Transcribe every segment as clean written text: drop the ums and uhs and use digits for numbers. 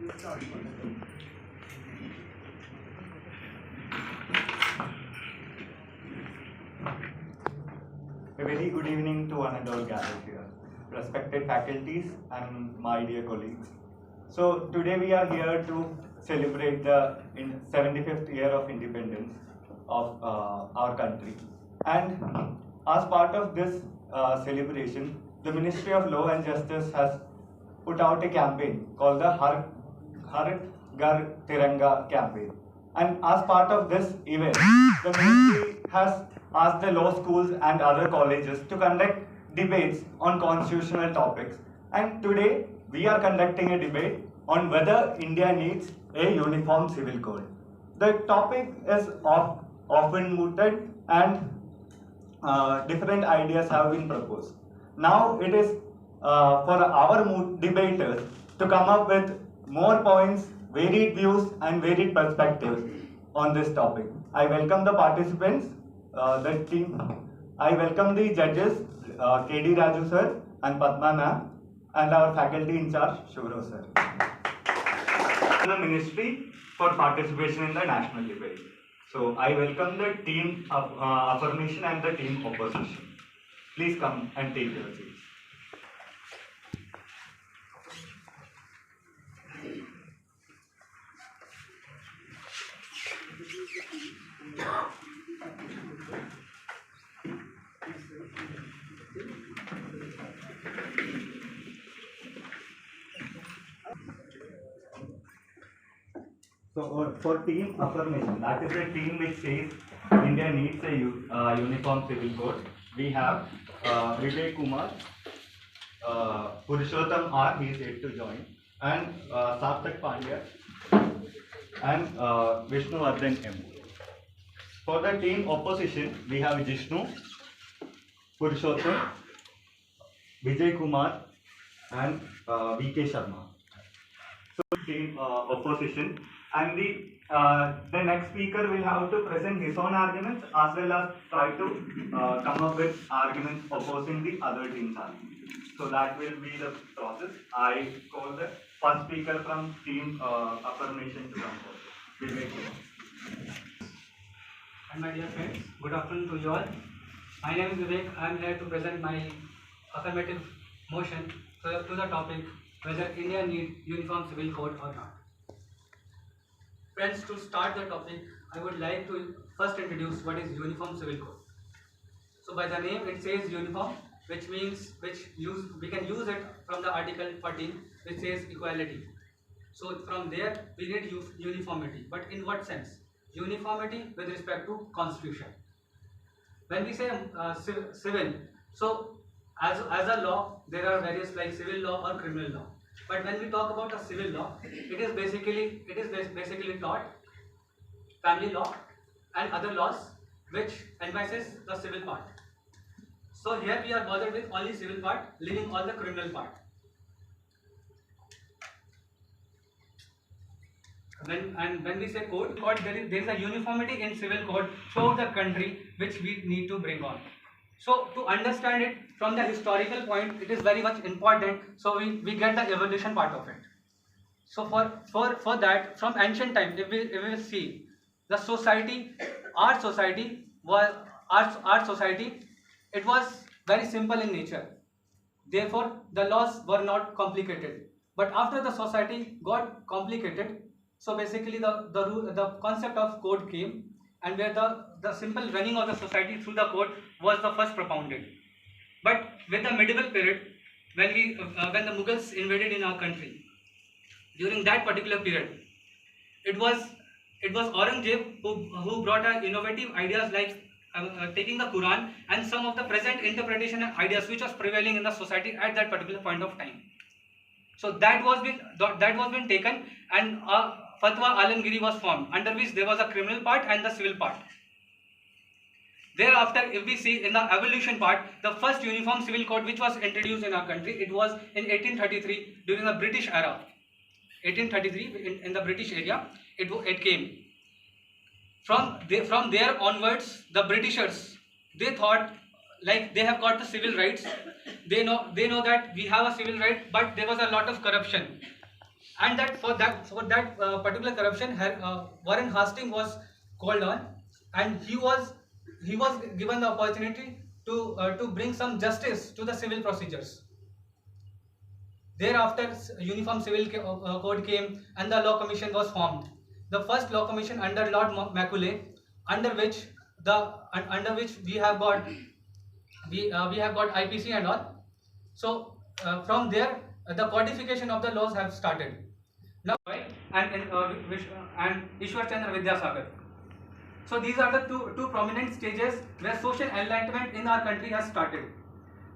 A very good evening to one and all gathered here, respected faculties and my dear colleagues. So today we are here to celebrate the 75th year of independence of our country. And as part of this celebration, the Ministry of Law and Justice has put out a campaign called the Har Ghar Tiranga campaign. And as part of this event, the ministry has asked the law schools and other colleges to conduct debates on constitutional topics. And today, we are conducting a debate on whether India needs a uniform civil code. The topic is often mooted and different ideas have been proposed. Now it is for our debaters to come up with more points, varied views and varied perspectives on this topic. I welcome the participants, the team. I welcome the judges, KD Raju sir and Padma ma'am, and our faculty in charge, Shubhro sir. The ministry for participation in the national debate. So I welcome the team of affirmation and the team opposition. Please come and take your seats. So for team affirmation, that is a team which says India needs a uniform civil code. We have Vivek Kumar, Purushottam R, he is yet to join, and Sarthak Pandya and Vishnu Vardhan M. For the team opposition, we have Jishnu, Purushottam, Vijay Kumar and VK Sharma. So team opposition, and the next speaker will have to present his own arguments as well as try to come up with arguments opposing the other team's arguments. So that will be the process. I call the first speaker from team affirmation to come forward. Vivek Kumar. And my dear friends, good afternoon to you all. My name is Vivek. I am here to present my affirmative motion to the topic whether India needs uniform civil code or not. Friends, to start the topic, I would like to first introduce what is uniform civil code. So by the name it says uniform, which means we can use it from the article 14, which says equality. So from there we need uniformity. But in what sense? Uniformity with respect to constitution. When we say civil, so as a law there are various like civil law or criminal law. But when we talk about a civil law, it is basically taught family law and other laws which encompasses the civil part. So here we are bothered with only civil part, leaving all the criminal part. When we say code, there is a uniformity in civil code throughout the country which we need to bring on. So to understand it from the historical point, it is very much important. So we get the evolution part of it. So for that, from ancient time, if we see the society, our society, it was very simple in nature. Therefore, the laws were not complicated. But after the society got complicated, so basically the concept of code came, and where the simple running of the society through the code was the first propounded. But with the medieval period, when the Mughals invaded in our country, during that particular period, it was Aurangzeb who brought out innovative ideas like taking the Quran and some of the present interpretation and ideas which was prevailing in the society at that particular point of time. So that was been taken, and Fatwa Alamgiri was formed, under which there was a criminal part and the civil part. Thereafter, if we see in the evolution part, the first uniform civil code which was introduced in our country, it was in 1833 during the British era. 1833 in the British area, it came. From there onwards, the Britishers, they thought like they have got the civil rights. They know that we have a civil right, but there was a lot of corruption. and that for that particular corruption, Warren Hastings was called on, and he was given the opportunity to bring some justice to the civil procedures. Thereafter, Uniform Civil Code came, and the Law Commission was formed. The first Law Commission under Lord Macaulay, under which we have got IPC and all. So from there, the codification of the laws have started. Now, right? And Ishwar Chandra Vidyasagar. So these are the two prominent stages where social enlightenment in our country has started.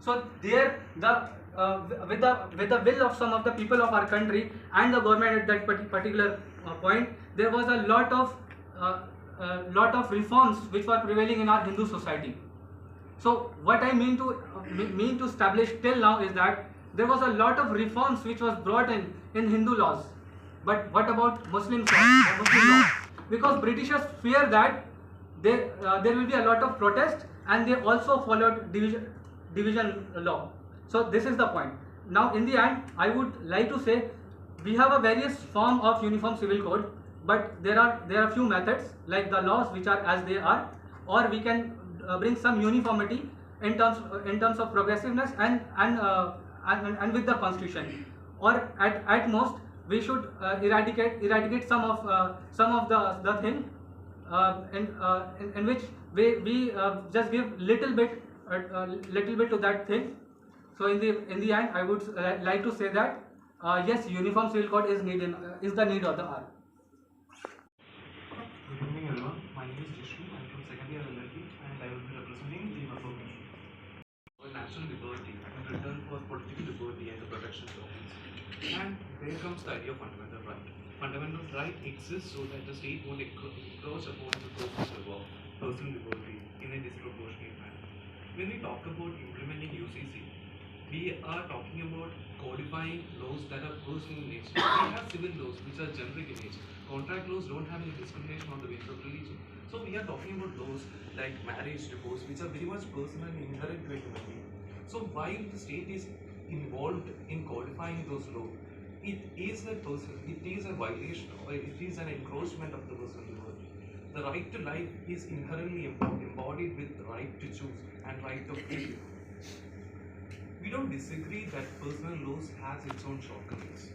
So there, with the will of some of the people of our country and the government at that particular point, there was a lot of reforms which were prevailing in our Hindu society. So what I mean to establish till now is that there was a lot of reforms which was brought in Hindu laws. But what about Muslim law? Because Britishers fear that there will be a lot of protest, and they also followed division law. So this is the point. Now in the end, I would like to say we have a various form of uniform civil code, but there are few methods like the laws which are as they are, or we can bring some uniformity in terms of progressiveness and with the constitution, or at most we should eradicate some of the thing in which we just give little bit to that thing. So in the end, I would like to say that yes, uniform civil code is the need of the hour. Good evening, everyone. My name is Jishnu. I'm from second year LLB, and I will be representing the Association. For national liberty and return for political liberty and the protection of peace. And there comes the idea of fundamental right. Fundamental right exists so that the state won't encroach upon the personal liberty in a disproportionate manner. When we talk about implementing UCC, we are talking about codifying laws that are personal in nature. We have civil laws which are generic in nature. Contract laws don't have any discrimination on the basis of religion. So we are talking about laws like marriage, divorce, which are very much personal and inherent to a human being. So while the state is involved in codifying those laws, it is a violation, or it is an encroachment of the personal liberty. The right to life is inherently embodied with the right to choose and right of freedom. We don't disagree that personal laws has its own shortcomings.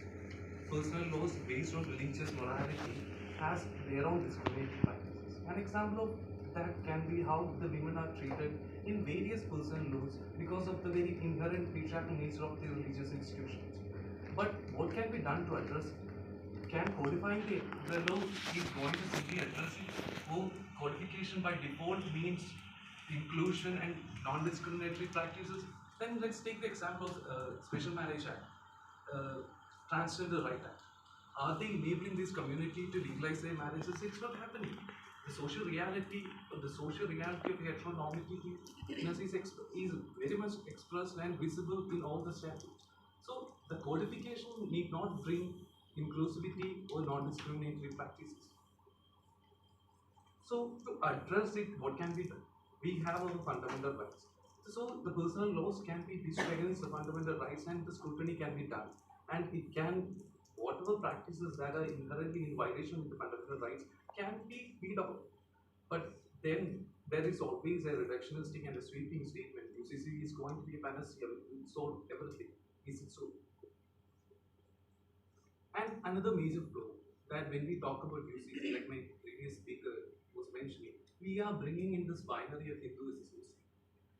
Personal laws based on religious morality has their own discriminatory practices. An example of that can be how the women are treated in various personal laws because of the very inherent patriarchal nature of the religious institutions. But what can be done to address it? Can codifying the law is going to simply address it? Or codification by default means inclusion and non-discriminatory practices? Then let's take the example of Special Marriage Act, Transgender Right Act. Are they enabling this community to legalize their marriages? It's not happening. The social reality of heteronormativity is very much expressed and visible in all the statutes. So the codification need not bring inclusivity or non-discriminatory practices. So to address it, what can be done? We have our fundamental rights. So the personal laws can be disputed against the fundamental rights, and the scrutiny can be done. And it can, whatever practices that are inherently in violation with the fundamental rights can be beat out. But then there is always a reductionistic and a sweeping statement. UCC is going to be a panacea, it will solve everything. Is it so? And another major flaw that when we talk about UCC, like my previous speaker was mentioning, we are bringing in this binary of Hindu as a Muslim.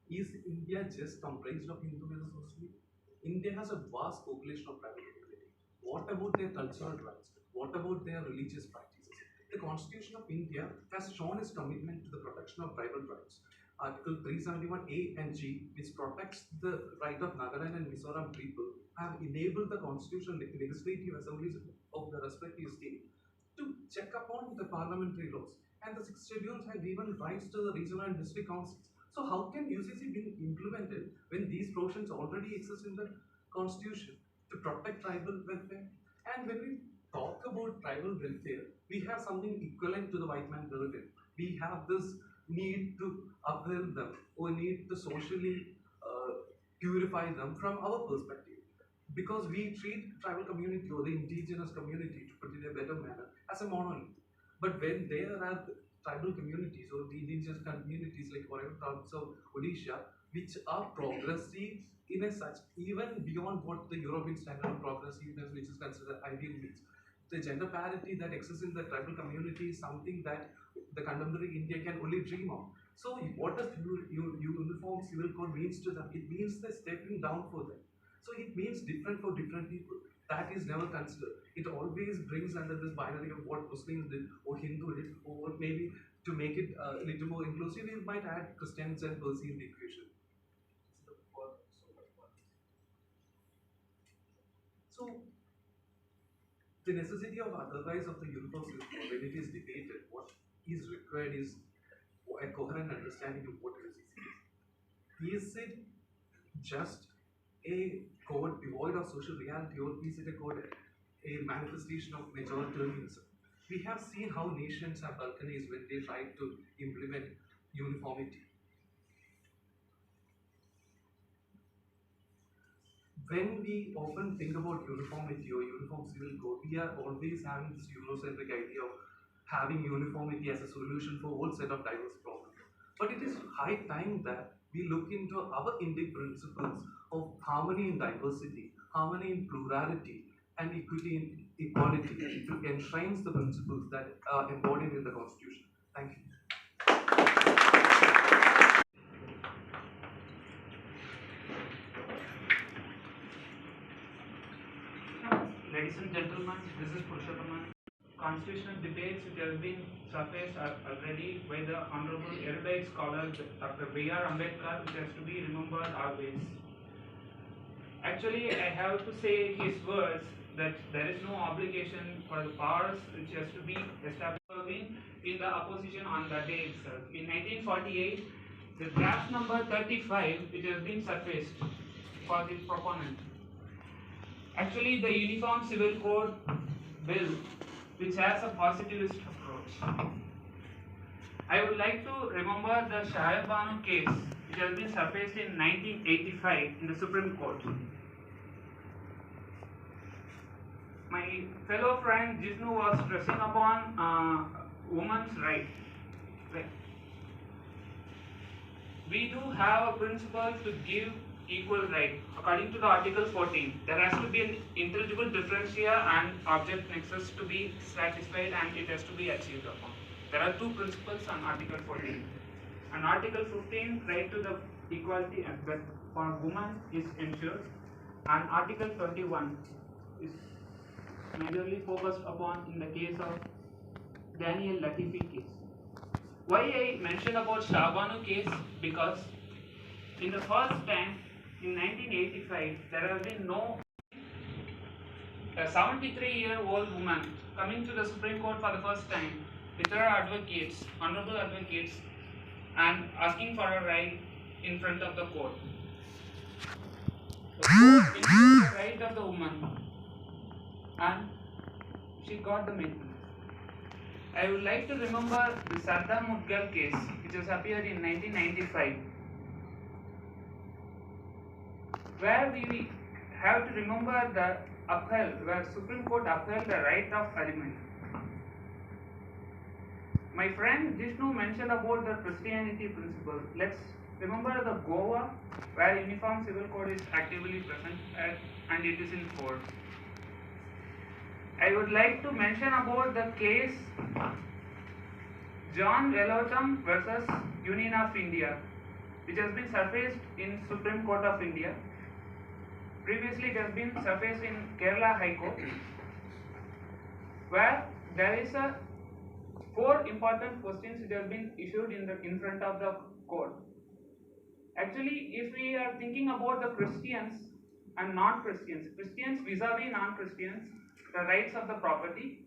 Is India just comprised of Hindu as a Muslim? India has a vast population of tribal community. What about their cultural rights? What about their religious practices? The Constitution of India has shown its commitment to the protection of tribal rights. Article 371A and G, which protects the right of Nagaland and Mizoram people, have enabled the constitutional legislative assemblies of the respective state to check upon the parliamentary laws. And the six schedules have given rights to the regional and district councils. So how can UCC be implemented when these provisions already exist in the constitution to protect tribal welfare? And when we talk about tribal welfare, we have something equivalent to the white man burden. We have this need to upheld them or need to socially purify them from our perspective. because we treat tribal community or the indigenous community, to put it in a better manner, as a monolith. But when there are tribal communities or the indigenous communities like whatever parts of Odisha, which are progressive in a such, even beyond what the European standard of progressiveness, which is considered ideal, means. The gender parity that exists in the tribal community is something that the contemporary India can only dream of. So, what does uniform civil code means to them? It means the stepping down for them. So, it means different for different people. That is never considered. It always brings under this binary of what Muslims did or Hindu did, or maybe to make it a little more inclusive, we might add Christians and Persian in the equation. So, the necessity of otherwise of the uniform civil code, when it is debated, what is required is a coherent understanding of what it is. Is it just a code devoid of social reality, or is it a code, a manifestation of majoritarianism? We have seen how nations have balkanized when they try to implement uniformity. When we often think about uniformity or uniform civil code, we are always having this Eurocentric idea of having uniformity as a solution for all set of diverse problems. But it is high time that we look into our Indic principles of harmony in diversity, harmony in plurality, and equity in equality to enshrine the principles that are embodied in the Constitution. Thank you. Ladies and gentlemen, this is Purushottam. Constitutional debates which have been surfaced already by the Honorable erudite scholar Dr. B.R. Ambedkar, which has to be remembered always. Actually, I have to say his words that there is no obligation for the powers which has to be established in the opposition on that day itself. In 1948, the draft number 35, which has been surfaced for the proponent. Actually, the Uniform Civil Code bill, which has a positivist approach. I would like to remember the Pro Bono case, which has been surfaced in 1985 in the Supreme Court. My fellow friend Jishnu was stressing upon women's rights. We do have a principle to give equal right. According to the Article 14, there has to be an intelligible difference here and object nexus to be satisfied, and it has to be achieved upon. There are two principles on Article 14. And Article 15, right to the equality and birth for women is ensured. And Article 21 is majorly focused upon in the case of Daniel Latifi case. Why I mentioned about Pro Bono case? Because in the first time, in 1985, there has been no 73-year-old woman coming to the Supreme Court for the first time with her advocates, honorable advocates, and asking for a right in front of the court. The court ensured the right of the woman, and she got the maintenance. I would like to remember the Sardar Mudgal case, which has appeared in 1995. Where we have to remember the where Supreme Court upheld the right of agreement. My friend Jishnu mentioned about the Christianity principle. Let's remember the Goa, where Uniform Civil Code is actively present and it is in force. I would like to mention about the case John Velotam versus Union of India, which has been surfaced in Supreme Court of India. Previously, it has been surfaced in Kerala High Court, where there is a 4 important questions which have been issued in front of the court. Actually, if we are thinking about the Christians and non-Christians, Christians vis-a-vis non-Christians, the rights of the property.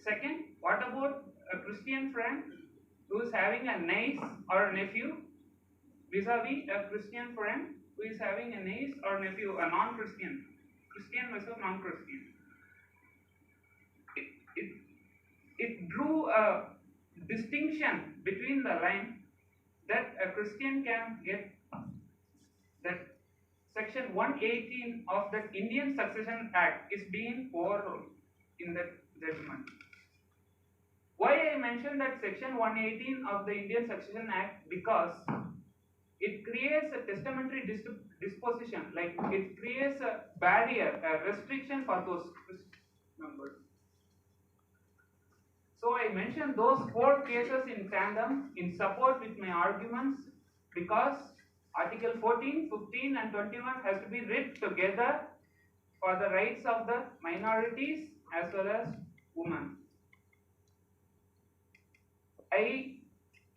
Second, what about a Christian friend who is having a niece or a nephew vis-a-vis a Christian friend who is having a niece or nephew, a non-Christian, Christian versus non-Christian. It drew a distinction between the line that a Christian can get that Section 118 of the Indian Succession Act is being overruled in that judgment. Why I mentioned that Section 118 of the Indian Succession Act? Because it creates a testamentary disposition, like it creates a barrier, a restriction for those members. So I mentioned those 4 cases in tandem in support with my arguments, because Article 14, 15 and 21 has to be read together for the rights of the minorities as well as women. I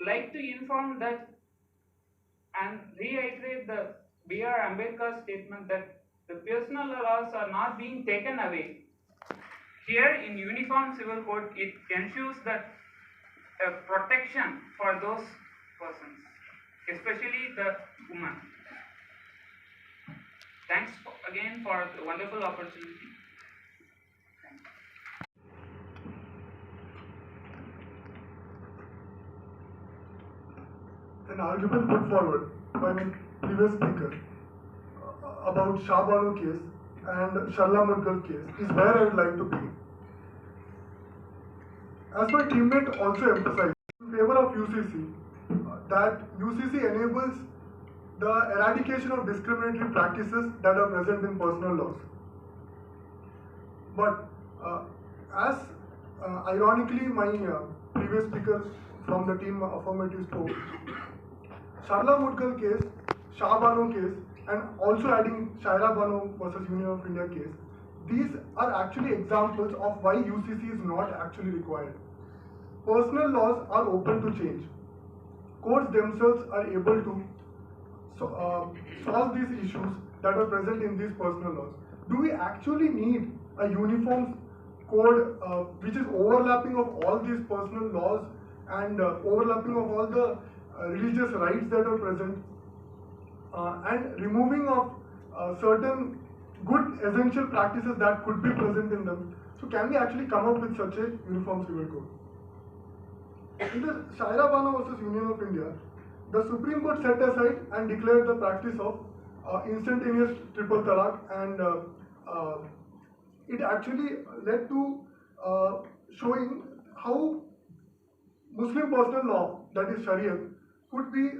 like to inform that and reiterate the B.R. Ambedkar's statement that the personal laws are not being taken away. Here in Uniform Civil Code, it ensures that a protection for those persons, especially the women. Thanks again for the wonderful opportunity. An argument put forward by my previous speaker about Shah Bano case and Sharla Mudgal case is where I would like to begin. As my teammate also emphasized, in favor of UCC, that UCC enables the eradication of discriminatory practices that are present in personal laws. But as ironically my previous speaker from the team affirmative spoke, Sharla Mudgal case, Shah Bano case, and also adding Shaira Bano versus Union of India case, these are actually examples of why UCC is not actually required. Personal laws are open to change. Courts themselves are able to solve these issues that are present in these personal laws. Do we actually need a uniform code which is overlapping of all these personal laws and overlapping of all the religious rights that are present and removing of certain good essential practices that could be present in them? So can we actually come up with such a uniform civil code? In the Shaira Bano versus Union of India, the Supreme Court set aside and declared the practice of instantaneous triple talaq, and it actually led to showing how Muslim personal law, that is Sharia, could be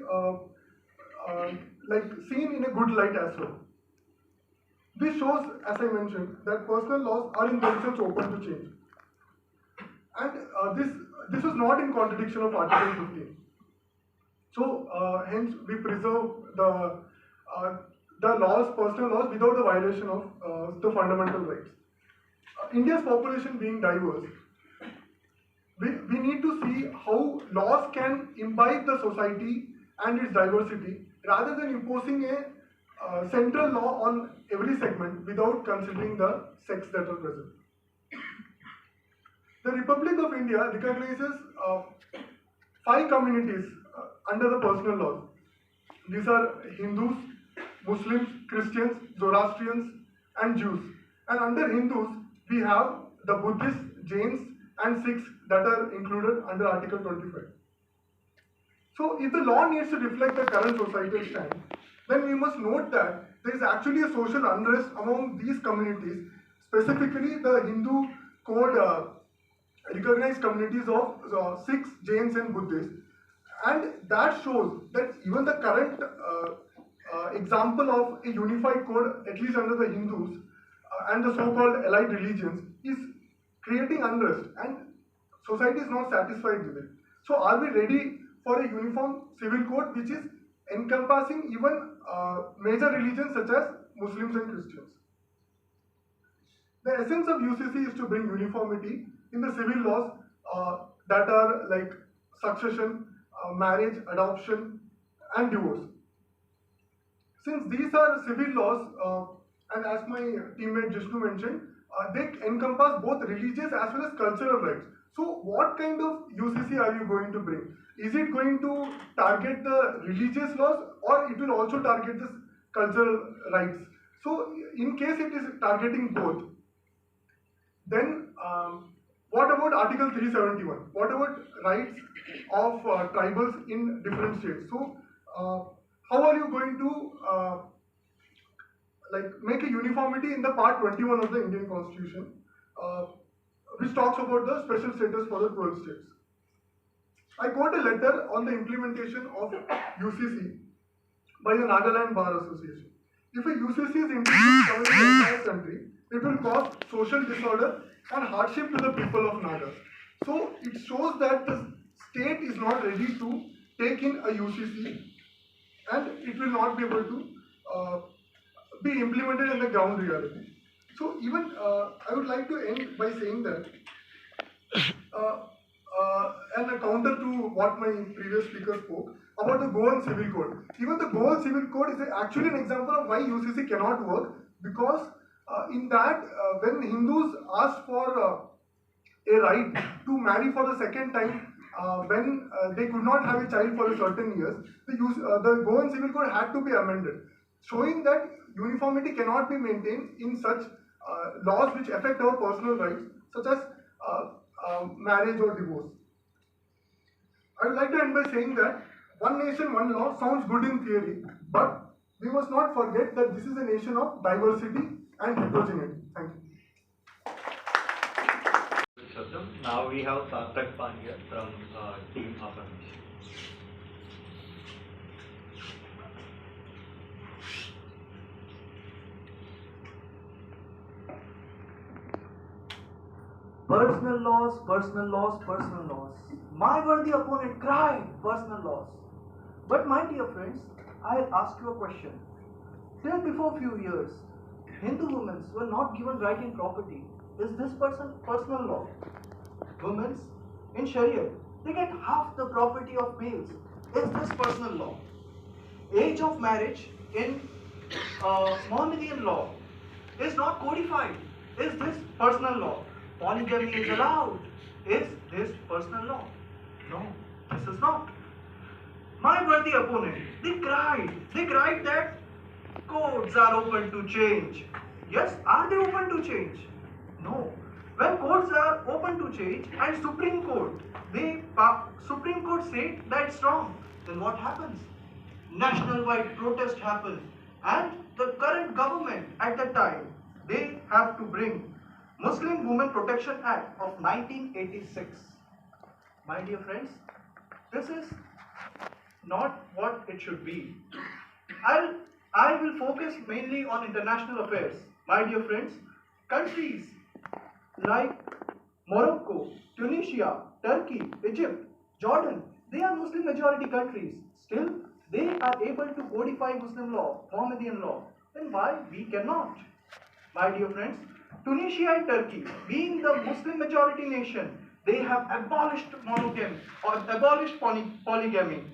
like seen in a good light as well. This shows, as I mentioned, that personal laws are in themselves open to change, and this was not in contradiction of Article 15. So hence we preserve the laws, personal laws, without the violation of the fundamental rights. India's population being diverse, we need to see how laws can imbibe the society and its diversity rather than imposing a central law on every segment without considering the sects that are present. The Republic of India recognizes 5 communities under the personal laws. These are Hindus, Muslims, Christians, Zoroastrians, and Jews. And under Hindus, we have the Buddhists, Jains, and Sikhs that are included under Article 25. So, if the law needs to reflect the current societal stand, then we must note that there is actually a social unrest among these communities, specifically the Hindu code recognized communities of Sikhs, Jains, and Buddhists. And that shows that even the current example of a unified code, at least under the Hindus and the so-called allied religions, is creating unrest, and society is not satisfied with it. So are we ready for a uniform civil code which is encompassing even major religions such as Muslims and Christians? The essence of UCC is to bring uniformity in the civil laws that are like succession, marriage, adoption, and divorce. Since these are civil laws, and as my teammate Jishnu mentioned, they encompass both religious as well as cultural rights. So what kind of UCC are you going to bring? Is it going to target the religious laws, or it will also target the cultural rights? So in case it is targeting both, then what about Article 371? What about rights of tribals in different states? So how are you going to make a uniformity in the part 21 of the Indian Constitution, which talks about the special status for the 12 states. I got a letter on the implementation of UCC by the Nagaland Bar Association. If a UCC is introduced covering the entire country, it will cause social disorder and hardship to the people of Naga. So it shows that the state is not ready to take in a UCC, and it will not be able to be implemented in the ground reality. So even I would like to end by saying that and a counter to what my previous speaker spoke about the Goan Civil Code. Even the Goan Civil Code is actually an example of why UCC cannot work, because in that when Hindus ask for a right to marry for the second time when they could not have a child for a certain years, the Goan Civil Code had to be amended, showing that uniformity cannot be maintained in such laws which affect our personal rights, such as marriage or divorce. I would like to end by saying that one nation, one law sounds good in theory, but we must not forget that this is a nation of diversity and heterogeneity. Thank you. Now we have Sarthak Pandya from Team Affirmation. Personal laws, personal laws, personal laws. My worthy opponent cried, personal laws. But my dear friends, I'll ask you a question. Till before few years, Hindu women were not given right in property. Is this personal law? Women in Sharia, they get half the property of males. Is this personal law? Age of marriage in Mohammedan law is not codified. Is this personal law? Polygamy is allowed. Is this personal law? No, this is not. My worthy opponent, they cried that codes are open to change. Yes, are they open to change? No. When codes are open to change and Supreme Court say that it's wrong, then what happens? National-wide protest happens, and the current government at that time, they have to bring Muslim Women Protection Act of 1986. My dear friends, this is not what it should be. I will focus mainly on international affairs. My dear friends, countries like Morocco, Tunisia, Turkey, Egypt, Jordan, they are Muslim majority countries. Still, they are able to codify Muslim law, Mohammedan law. Then why we cannot? My dear friends, Tunisia and Turkey, being the Muslim majority nation, they have abolished monogamy or abolished polygamy.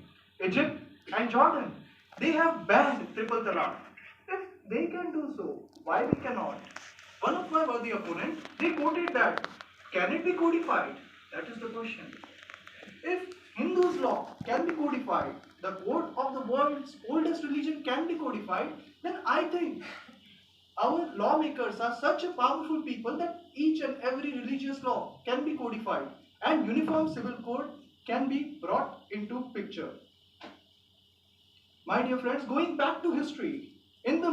Egypt and Jordan, they have banned triple talaq. If they can do so, why we cannot? One of my worthy opponents, they quoted that, can it be codified? That is the question. If Hindu's law can be codified, the code of the world's oldest religion can be codified, then I think our lawmakers are such a powerful people that each and every religious law can be codified and uniform civil code can be brought into picture. My dear friends, going back to history, in the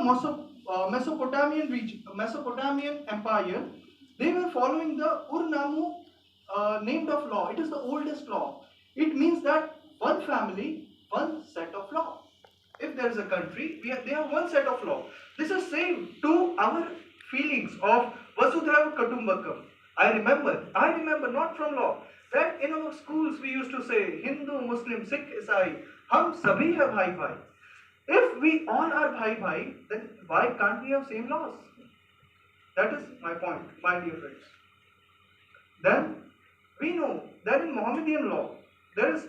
Mesopotamian Empire, they were following the Ur-Nammu named of law. It is the oldest law. It means that one family, one set of law. If there is a country, they have one set of law. This is same to our feelings of Vasudhaiva Kutumbakam. I remember not from law, that in our schools we used to say Hindu, Muslim, Sikh, Isai, hum sabhi hai bhai bhai. If we all are bhai bhai, then why can't we have same laws? That is my point, my dear friends. Then we know that in Mohammedan law, there is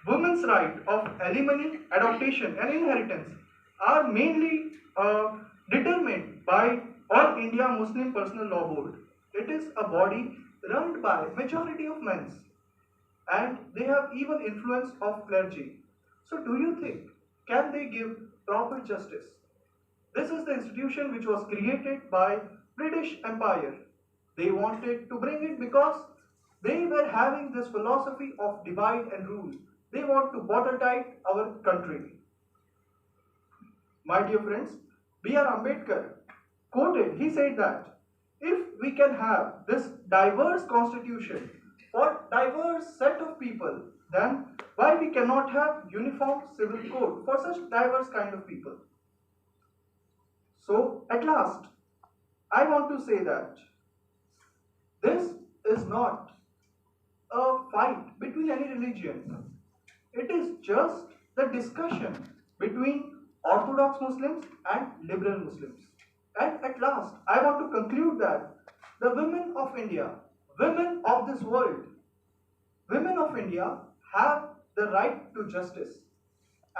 women's right of alimony, adoption and inheritance are mainly determined by All India Muslim Personal Law Board. It is a body run by majority of men, and they have even influence of clergy. So do you think, can they give proper justice? This is the institution which was created by British Empire. They wanted to bring it because they were having this philosophy of divide and rule. They want to watertight our country. My dear friends, B.R. Ambedkar quoted, he said that if we can have this diverse constitution for diverse set of people, then why we cannot have uniform civil code for such diverse kind of people? So at last, I want to say that this is not a fight between any religion. It is just the discussion between Orthodox Muslims and liberal Muslims. And at last, I want to conclude that the women of India, women of this world, women of India have the right to justice.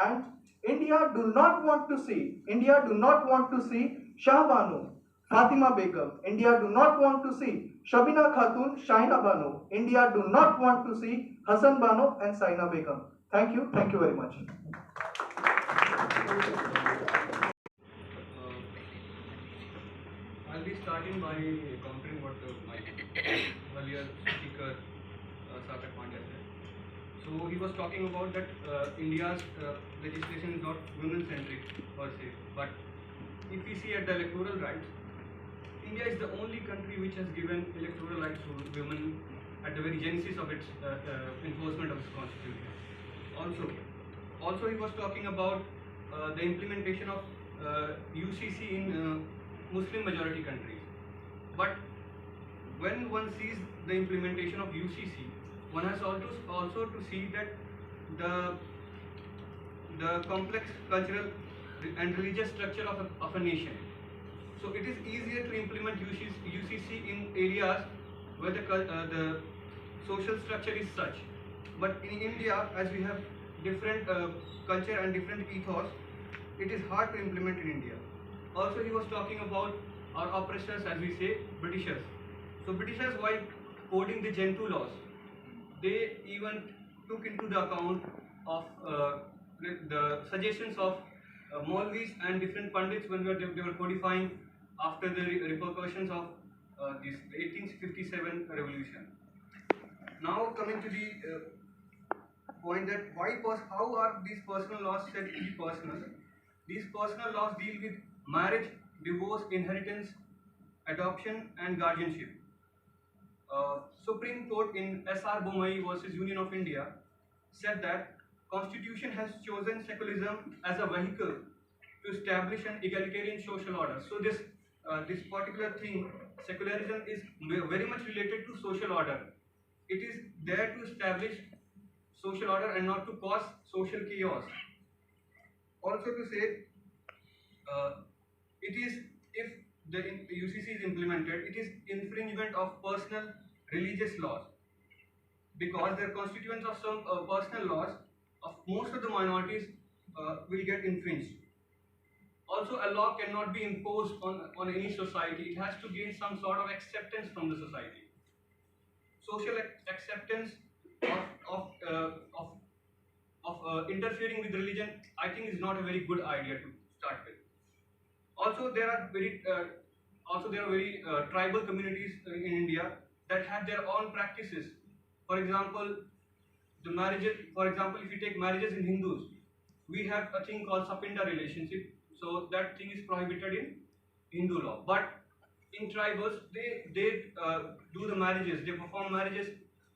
And India do not want to see Shah Banu, Fatima Begum. India do not want to see Shabina Khatun, Shaina Banu. India do not want to see Hassan Banu and Saina Begum. Thank you very much. I'll be starting by countering what my earlier speaker Satak Pandya said. So he was talking about that India's legislation is not women-centric per se, but if we see at the electoral rights, India is the only country which has given electoral rights to women at the very genesis of its enforcement of its constitution. Also he was talking about the implementation of UCC in Muslim majority countries. But when one sees the implementation of UCC, one has also to see that the complex cultural and religious structure of a nation. So it is easier to implement UCC in areas where the social structure is such. But in India, as we have different culture and different ethos, it is hard to implement in India. Also, he was talking about our oppressors, as we say, Britishers. So Britishers, while coding the Gentoo laws, they even took into the account of the suggestions of Maulvis and different Pandits when they were codifying after the repercussions of this 1857 revolution. Now coming to the point that how are these personal laws said to be personal? These personal laws deal with marriage, divorce, inheritance, adoption and guardianship. Supreme Court in S.R. Bomai versus Union of India said that Constitution has chosen secularism as a vehicle to establish an egalitarian social order. So this particular thing, secularism, is very much related to social order. It is there to establish social order and not to cause social chaos. Also to say, it is, if the UCC is implemented, it is infringement of personal religious laws, because their constituents of some personal laws of most of the minorities will get infringed. Also, a law cannot be imposed on any society. It has to gain some sort of acceptance from the society. Social acceptance of interfering with religion, I think, is not a very good idea to start with. Also, there are very tribal communities in India that have their own practices. For example, the marriages. For example, if you take marriages in Hindus, we have a thing called Sapinda relationship. So that thing is prohibited in Hindu law. But in tribals, they do the marriages. They perform marriages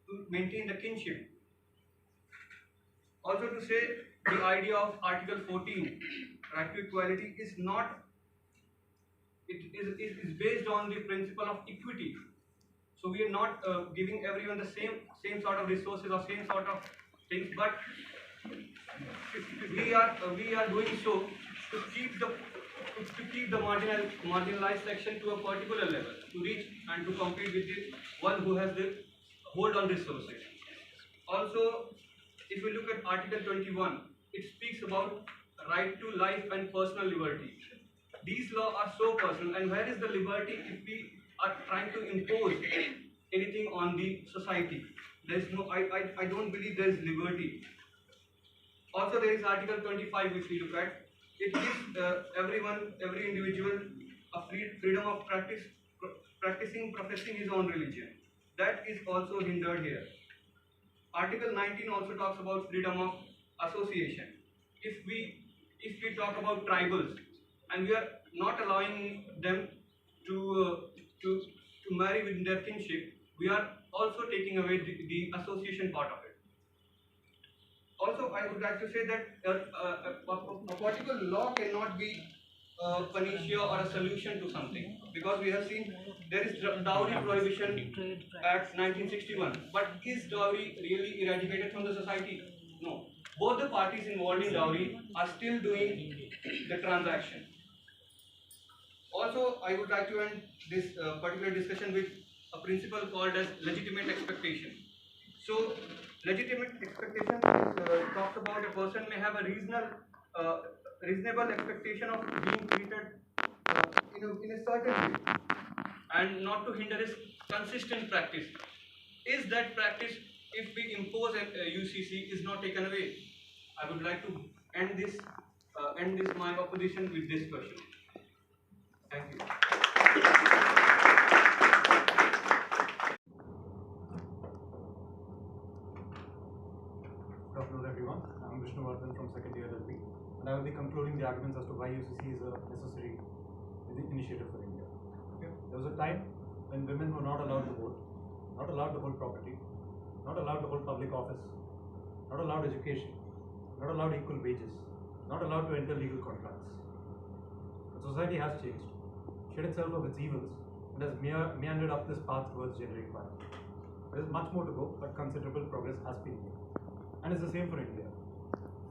to maintain the kinship. Also, to say the idea of Article 14, right to equality, is not. It is based on the principle of equity. So we are not giving everyone the same sort of resources or same sort of things, but we are doing so to keep the marginalized section to a particular level, to reach and to compete with the one who has the hold on resources. Also, if we look at Article 21, it speaks about right to life and personal liberty. These laws are so personal, and where is the liberty if we are trying to impose anything on the society? There is no. I don't believe there is liberty. Also, there is Article 25, which we look at. It gives every individual a freedom of professing his own religion. That is also hindered here. Article 19 also talks about freedom of association. If we talk about tribals, and not allowing them to marry within their kinship, we are also taking away the association part of it. Also, I would like to say that a particular law cannot be a panacea or a solution to something, because we have seen there is Dowry Prohibition Act 1961. But is dowry really eradicated from the society? No. Both the parties involved in dowry are still doing the transaction. Also, I would like to end this particular discussion with a principle called as legitimate expectation. So, legitimate expectation talks about a person may have a reasonable expectation of being treated in a certain way, and not to hinder his consistent practice. Is that practice, if we impose a UCC, is not taken away? I would like to end this my opposition with this question. Thank you. Good afternoon, everyone. I'm Vishnuvardhan from second year LLB, and I will be concluding the arguments as to why UCC is a necessary initiative for India. Okay? There was a time when women were not allowed to vote, not allowed to hold property, not allowed to hold public office, not allowed education, not allowed equal wages, not allowed to enter legal contracts. But society has changed, shed itself of its evils, and has meandered up this path towards gender equality. There is much more to go, but considerable progress has been made. And it's the same for India.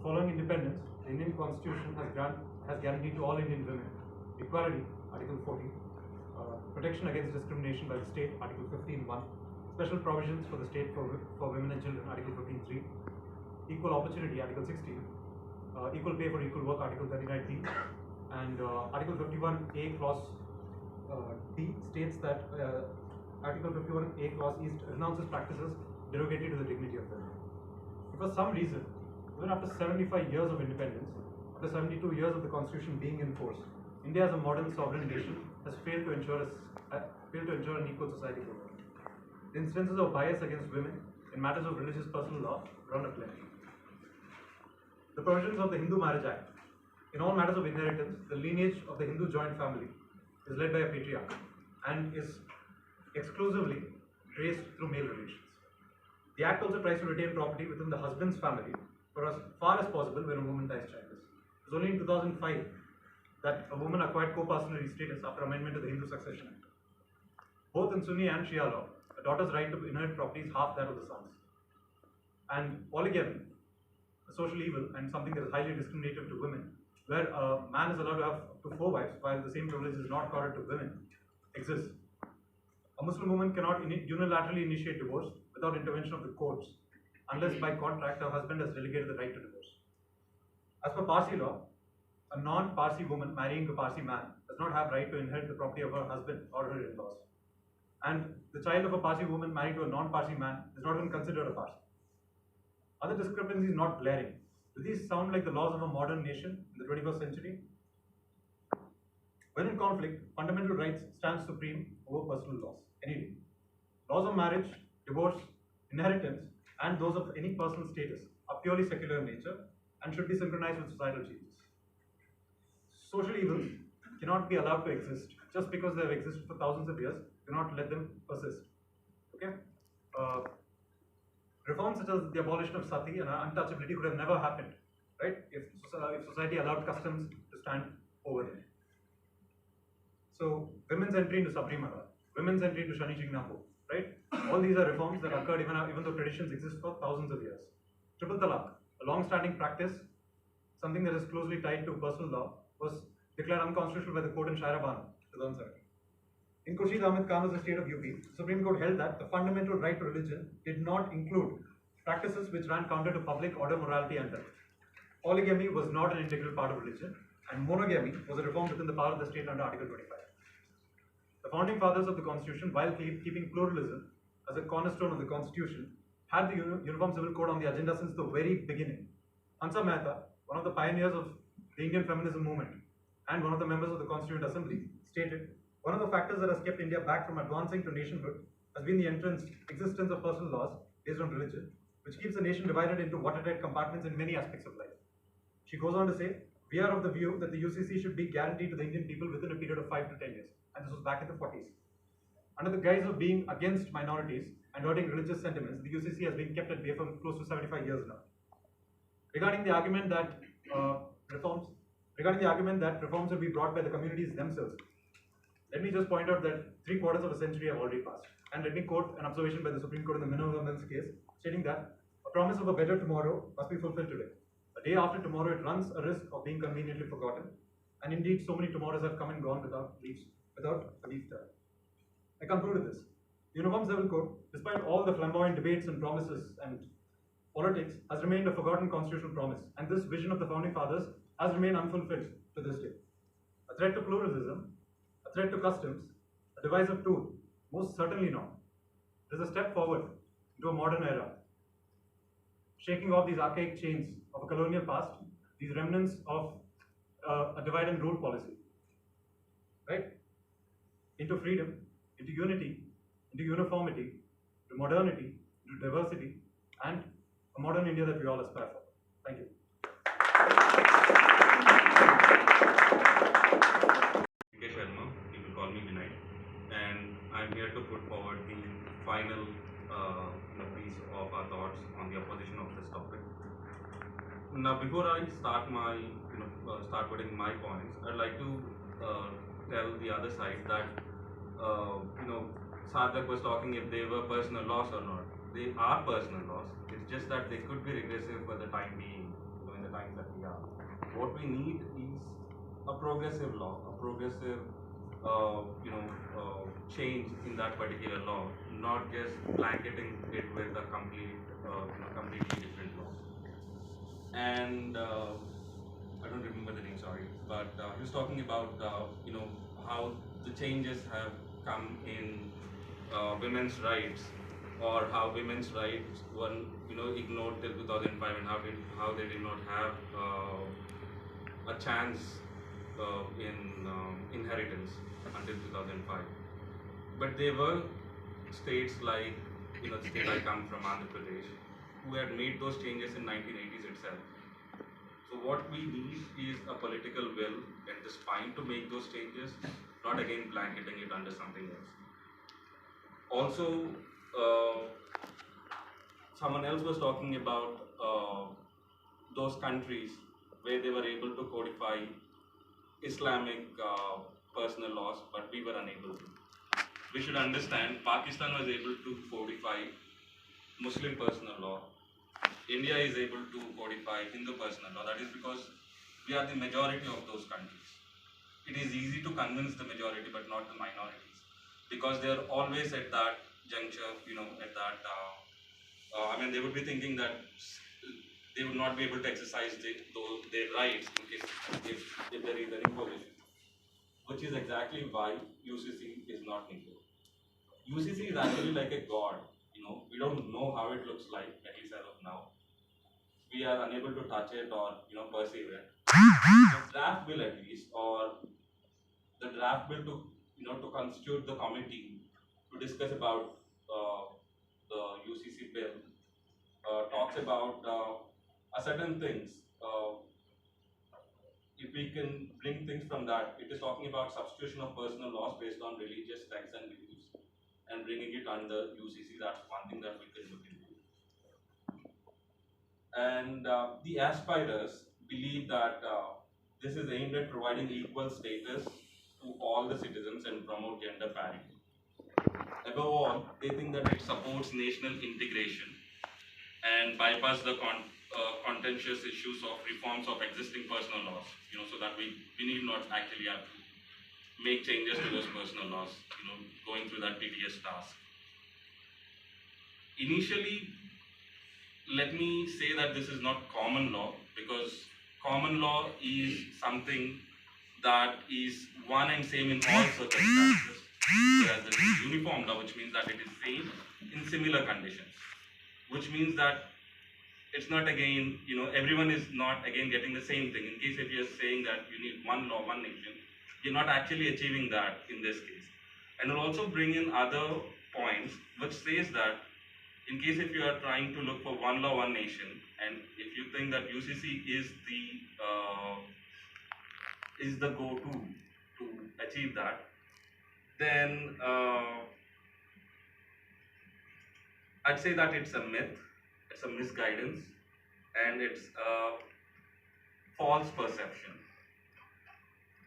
Following independence, the Indian Constitution has guaranteed to all Indian women equality, Article 14, protection against discrimination by the state, Article 15(1), special provisions for the state for women and children, Article 15(3), equal opportunity, Article 16, equal pay for equal work, Article 39(d), and Article 51A clause D states that Article 51A clause E renounces practices derogatory to the dignity of women. If for some reason, even after 75 years of independence, after 72 years of the Constitution being in force, India as a modern sovereign nation has failed to ensure an equal society for women. The instances of bias against women in matters of religious personal law run aplenty. The provisions of the Hindu Marriage Act. In all matters of inheritance, the lineage of the Hindu joint family is led by a patriarch and is exclusively traced through male relations. The Act also tries to retain property within the husband's family for as far as possible when a woman dies childless. It was only in 2005 that a woman acquired co-paternity status after amendment to the Hindu Succession Act. Both in Sunni and Shia law, a daughter's right to inherit property is half that of the son's. And polygamy, a social evil and something that is highly discriminative to women, where a man is allowed to have up to 4 wives while the same privilege is not accorded to women, exists. A Muslim woman cannot unilaterally initiate divorce without intervention of the courts, unless by contract her husband has delegated the right to divorce. As per Parsi law, a non-Parsi woman marrying a Parsi man does not have right to inherit the property of her husband or her in-laws. And the child of a Parsi woman married to a non-Parsi man is not even considered a Parsi. Other discrepancies not glaring. Do these sound like the laws of a modern nation in the 21st century? When in conflict, fundamental rights stand supreme over personal laws, any day. Laws of marriage, divorce, inheritance, and those of any personal status are purely secular in nature and should be synchronized with societal changes. Social evils cannot be allowed to exist just because they have existed for thousands of years. Do not let them persist. Okay? Reforms such as the abolition of sati and untouchability could have never happened, right? If society allowed customs to stand over it. So, women's entry into Sabrimala, women's entry into Shani Chingnapur, right? All these are reforms that occurred even though traditions exist for thousands of years. Triple Talaq, a long-standing practice, something that is closely tied to personal law, was declared unconstitutional by the court in Shairabano, 2007. In Khurshid Ahmed Khan was the state of UP, the Supreme Court held that the fundamental right to religion did not include practices which ran counter to public order, morality, and health. Polygamy was not an integral part of religion, and monogamy was a reform within the power of the state under Article 25. The founding fathers of the Constitution, while keeping pluralism as a cornerstone of the Constitution, had the Uniform Civil Code on the agenda since the very beginning. Hansa Mehta, one of the pioneers of the Indian feminism movement and one of the members of the Constituent Assembly, stated, "One of the factors that has kept India back from advancing to nationhood has been the existence of personal laws based on religion, which keeps the nation divided into watertight compartments in many aspects of life." She goes on to say, We are of the view that the UCC should be guaranteed to the Indian people within a period of 5 to 10 years, and this was back in the 40s. Under the guise of being against minorities and hurting religious sentiments, the UCC has been kept at bay for close to 75 years now. Regarding the argument that reforms will be brought by the communities themselves, let me just point out that 3/4 of a century have already passed. And let me quote an observation by the Supreme Court in the Minimum case, stating that a promise of a better tomorrow must be fulfilled today. A day after tomorrow, it runs a risk of being conveniently forgotten. And indeed, so many tomorrows have come and gone without a leaf turn. I conclude with this. The Uniform Civil Code, despite all the flamboyant debates and promises and politics, has remained a forgotten constitutional promise. And this vision of the Founding Fathers has remained unfulfilled to this day. A threat to pluralism, a threat to customs, a divisive tool, most certainly not. It is a step forward into a modern era, shaking off these archaic chains of a colonial past, these remnants of a divide and rule policy, right? Into freedom, into unity, into uniformity, to modernity, to diversity, and a modern India that we all aspire for. Thank you. Sharma, people call me Vinay, and I'm here to put forward the final piece of our thoughts on the opposition of this topic. Now, before I start start putting my points, I'd like to tell the other side that Sarthak was talking if they were personal laws or not. They are personal laws. It's just that they could be regressive for the time being, in the times that we are. What we need is a progressive law, a progressive change in that particular law, not just blanketing it with a completely different law. And I don't remember the name, sorry, but he was talking about how the changes have come in women's rights, or how women's rights were ignored till 2005, and how they did not have a chance in inheritance until 2005. But there were states like the state I come from, Andhra Pradesh, who had made those changes in 1980s itself. So what we need is a political will and the spine to make those changes, not again blanketing it under something else. Also, someone else was talking about those countries where they were able to codify Islamic personal laws, but we were unable to. We should understand, Pakistan was able to codify Muslim personal law. India is able to codify Hindu personal law. That is because we are the majority of those countries. It is easy to convince the majority, but not the minorities, because they are always at that juncture, they would be thinking that they would not be able to exercise their rights if there is an imposition, which is exactly why UCC is not needed. UCC is actually like a god. We don't know how it looks like, at least as of now. We are unable to touch it or perceive it. The draft bill, at least, or the draft bill to constitute the committee to discuss about the UCC bill talks about certain things. If we can bring things from that, it is talking about substitution of personal laws based on religious texts and beliefs and bringing it under UCC. That's one thing that we can look into. And the aspirers believe that this is aimed at providing equal status to all the citizens and promote gender parity. Above all, they think that it supports national integration and bypass the contentious issues of reforms of existing personal laws, so that we need not actually have to make changes to those personal laws, going through that tedious task. Initially, let me say that this is not common law, because common law is something that is one and same in all circumstances, whereas there is uniform law, which means that it is same in similar conditions, which means that it's not again, everyone is not again getting the same thing. In case if you're saying that you need one law, one nation, you're not actually achieving that in this case. And we'll also bring in other points which says that in case if you are trying to look for one law, one nation, and if you think that UCC is the is the go-to to achieve that, then I'd say that it's a myth, it's a misguidance, and it's a false perception.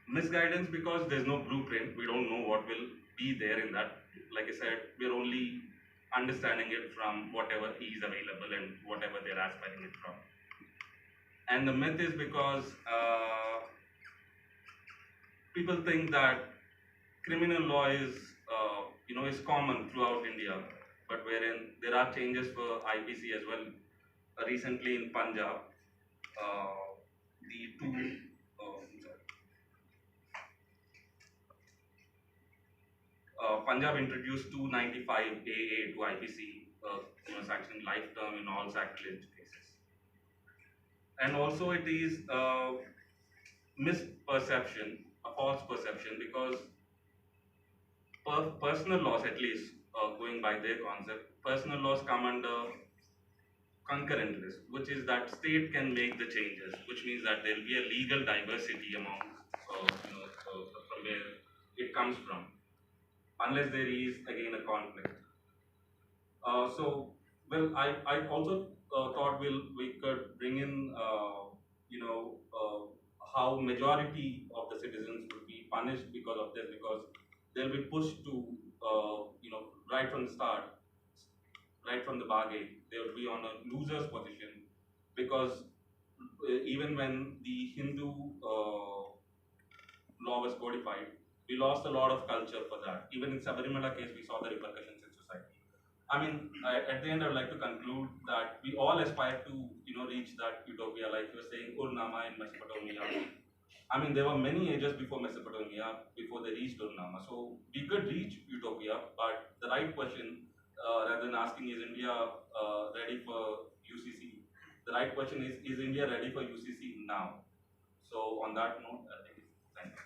Misguidance because there's no blueprint, we don't know what will be there in that. Like I said, we're only understanding it from whatever is available and whatever they're aspiring it from. And the myth is because people think that criminal law is is common throughout India, but wherein there are changes for IPC as well. Recently in Punjab, the two Punjab introduced 295 AA to IPC, sanctioning life term in all sacrilege cases. And also it is a misperception, a false perception, because personal laws, at least going by their concept, personal laws come under concurrent list, which is that state can make the changes, which means that there will be a legal diversity among from where it comes from, unless there is again a conflict. I also thought we could bring in how majority of the citizens would be punished because of this, because they'll be pushed to right from the start, right from the bargain, they will be on a loser's position, because even when the Hindu law was codified, we lost a lot of culture for that. Even in Sabarimala case, we saw the repercussions in society. I mean, at the end, I would like to conclude that we all aspire to, reach that utopia, like you were saying, Urnama in Mesopotamia. I mean, there were many ages before Mesopotamia, before they reached Urnama. So we could reach utopia, but the right question, rather than asking, is India ready for UCC? The right question is India ready for UCC now? So on that note, I think, thank you.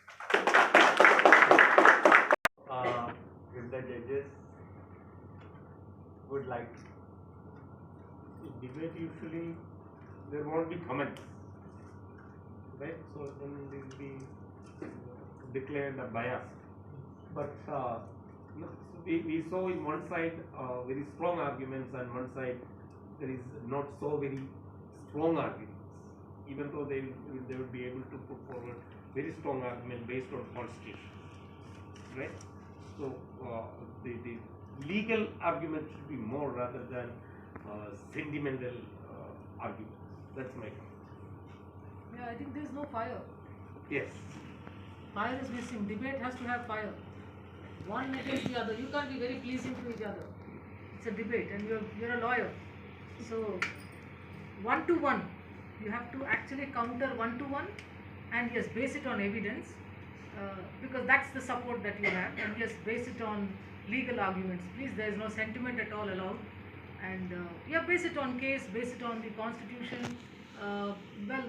If the judges would like. In debate, usually there won't be comments, right? So then they will be declared a bias. But we saw in one side very strong arguments, and one side there is not so very strong arguments, even though they would be able to put forward very strong argument based on constitution, right? So the legal argument should be more rather than sentimental arguments. That's my comment. Yeah, I think there is no fire. Yes. Fire is missing. Debate has to have fire. One against the other. You can't be very pleasing to each other. It's a debate, and you're a lawyer. So 1-to-1, you have to actually counter 1-to-1, and yes, base it on evidence, because that's the support that you have, and yes, base it on legal arguments. Please, there is no sentiment at all allowed, and base it on case, base it on the constitution.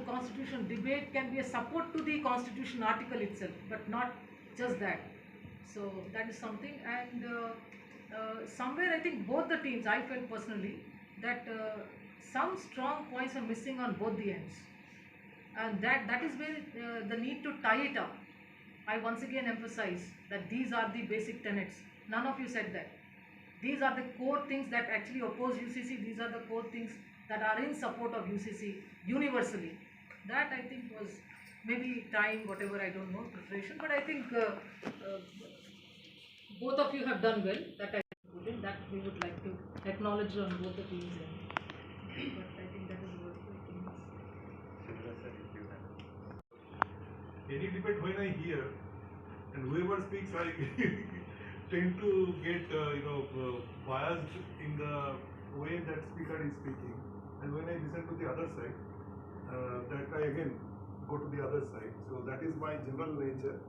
Constitution debate can be a support to the constitution article itself, but not just that. So that is something, and somewhere I think both the teams, I felt personally that some strong points are missing on both the ends, and that is where the need to tie it up. I once again emphasize that these are the basic tenets. None of you said that. These are the core things that actually oppose UCC. These are the core things that are in support of UCC universally. That I think was maybe time, whatever, I don't know, preparation. But I think both of you have done well. That we would like to acknowledge on both the teams. But I think that is what I think. Any debate when I hear, and whoever speaks, I tend to get biased in the way that speaker is speaking, and when I listen to the other side, that I again go to the other side. So that is my general nature.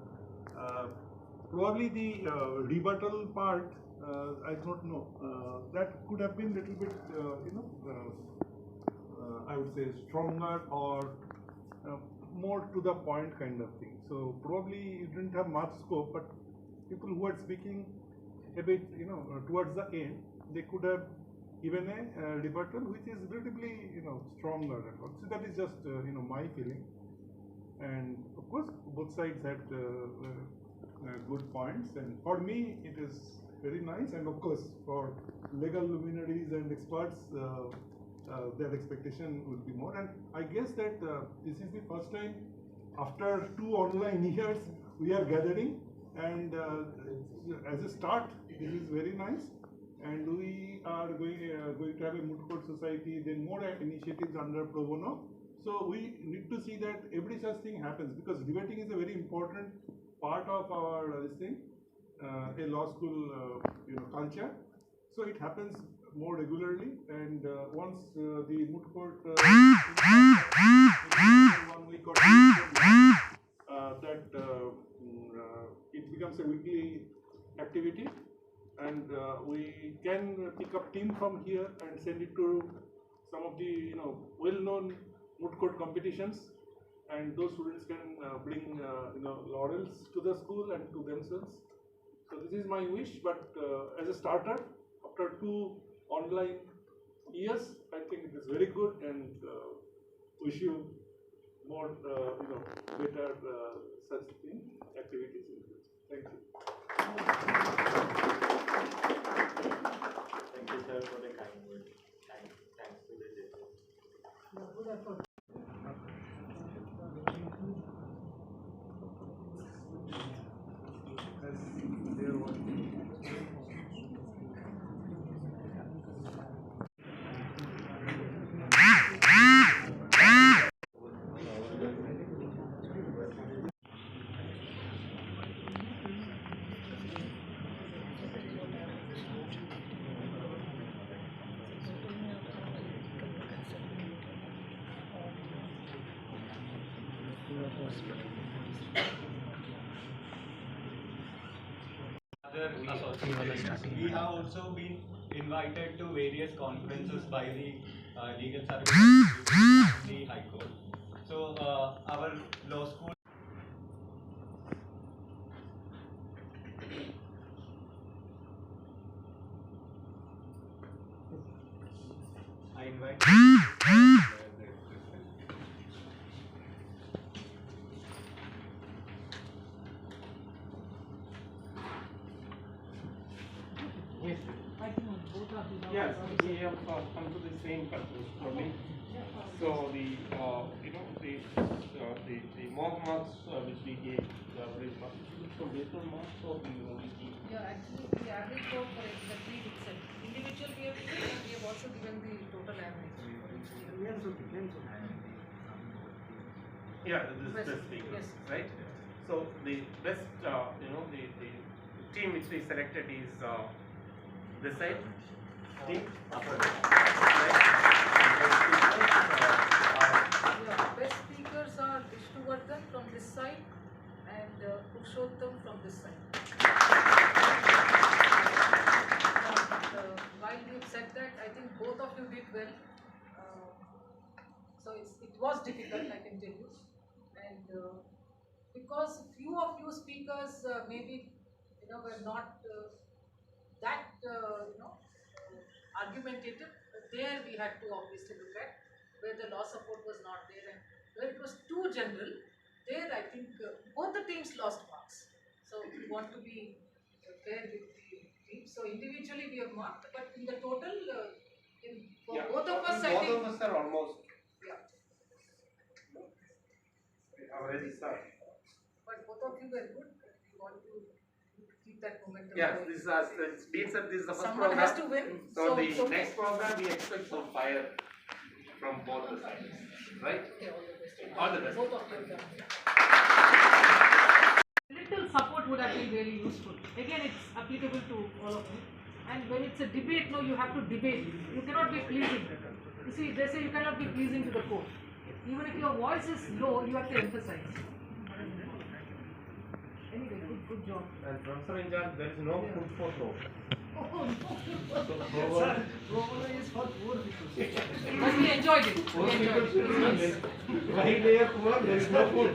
Probably the rebuttal part, I don't know. That could have been little bit, I would say stronger or more to the point kind of thing. So probably you didn't have much scope, but people who are speaking a bit, towards the end, they could have given a rebuttal which is relatively, stronger. So that is just, my feeling. and of course both sides had good points, and for me it is very nice, and of course for legal luminaries and experts their expectation will be more, and I guess that this is the first time after 2 online years we are gathering, and as a start this is very nice, and we are going to have a moot court society, then more initiatives under Pro Bono. So we need to see that every such thing happens, because debating is a very important part of our this thing, a law school culture. So it happens more regularly, and once the moot court 1 week or 2 weeks, that it becomes a weekly activity, and we can pick up team from here and send it to some of the well-known moot court competitions, and those students can bring laurels to the school and to themselves. So this is my wish, but as a starter, after 2 online years, I think it is very good, and wish you more better such activities in the future. Thank you. Thank you, sir, for the kind words. Thanks to the judges. Good effort. We have also been invited to various conferences by the legal services and the High Court. So our law school. I invite. Yes, we have come to the same conclusion only. So the the mock marks which we gave the average marks, so based on marks, so we only keep. Yeah, actually the average score for the field itself. Individual we have given, and we have also given the total average. Yeah, this Best, best speaker, yes. right? So the best, the team which we selected is this side team. Yeah, best speakers are Vishnuvardhan from this side and Purushottam from this side. While you said that, I think both of you did well. So it was difficult, I can tell you. And because few of you speakers maybe were not that argumentative, there we had to obviously look at where the law support was not there, and where it was too general, there I think both the teams lost marks. So we want to be fair with the teams. So individually we have marked, but in the total, for both of us, I think both of us are almost. Yeah. Average are. But both of you were good. We want to keep that momentum. Yes, going. this is the first Someone program. has to win. So the it's okay. next program we expect some fire from both the sides, right? Okay, all the best. All the best. Both of you. Little support would have been really useful. Again, it's applicable to all of you. And when it's a debate, no, you have to debate. You cannot be pleasing. You see, they say you cannot be pleasing to the court. Even if your voice is low, you have to emphasize. Anyway, good job. And Professor in charge, there is no food for thought. Oh, no. Sir, Pro Bono is for poor people. But we enjoyed it. Poor We enjoyed people it. It was nice. While they are poor, there is no food.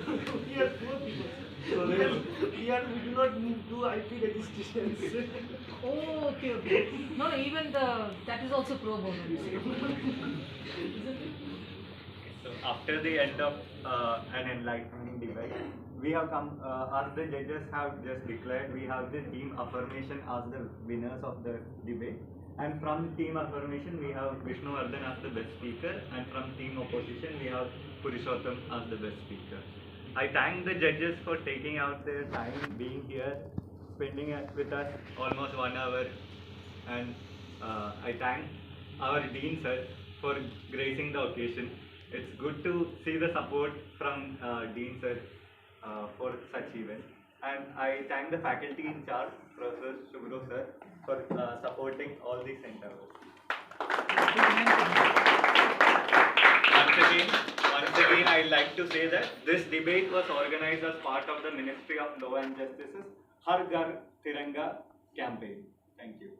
We are poor people. So we do not need to IP registrations. Oh, okay. No, even that is also pro bono. You see. Isn't it? So after the end of an enlightening debate, we have come, as the judges have just declared, we have the team affirmation as the winners of the debate. And from team affirmation, we have Vishnuvardhan as the best speaker, and from team opposition, we have Purushottam as the best speaker. I thank the judges for taking out their time, being here, spending it with us almost 1 hour, and I thank our Dean sir for gracing the occasion. It's good to see the support from Dean sir for such events. And I thank the faculty in charge, Professor Shubhro sir, for supporting all these endeavors. Once again, I'd like to say that this debate was organized as part of the Ministry of Law and Justice's Har Ghar Tiranga campaign. Thank you.